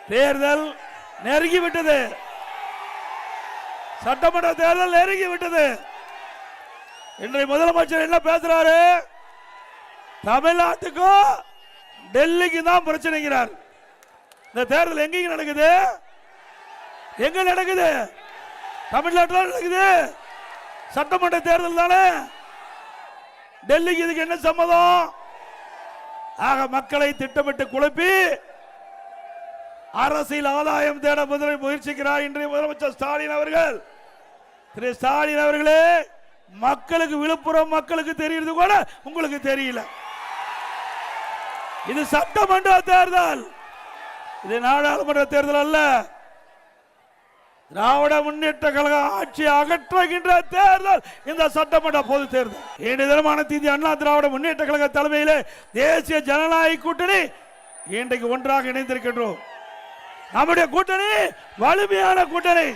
தேர்தல் நெருங்கிவிட்டது. சட்டமன்ற தேர்தல் நெருங்கிவிட்டது. இன்றைய முதலமைச்சர் என்ன பேசுறாரு? தமிழ்நாட்டுக்கும் டெல்லிக்கு தான் பிரச்சனைங்கிறார். இந்த தேர்தல் எங்க நடக்குது? எங்க நடக்குது? தமிழ்நாட்டில் நடக்குது. சட்டமன்ற தேர்தல் தானே. டெல்லிக்கு இதுக்கு என்ன சம்மதம்? ஆக மக்களை திட்டமிட்டு குழப்பி அரசியல் ஆதாயம் தேட முயற்சிக்கிறார் இன்றைய முதலமைச்சர் ஸ்டாலின் அவர்கள். திரு ஸ்டாலின் அவர்களே, மக்களுக்கு விழுப்புரம் மக்களுக்கு தெரியுது கூட உங்களுக்கு தெரியல. இது சட்டமன்ற தேர்தல், இது நாடாளுமன்ற தேர்தல் அல்ல. திராவிட முன்னேற்ற கழக ஆட்சி அகற்றுகின்ற தேர்தல் இந்த சட்டமன்ற பொது தேர்தல். இன்றைய தினம் அனைத்து இந்திய அண்ணா திராவிட முன்னேற்ற கழக தலைமையிலே தேசிய ஜனநாயக கூட்டணி இன்றைக்கு ஒன்றாக இணைந்திருக்கின்றோம். நம்முடைய கூட்டணி வலிமையான கூட்டணி.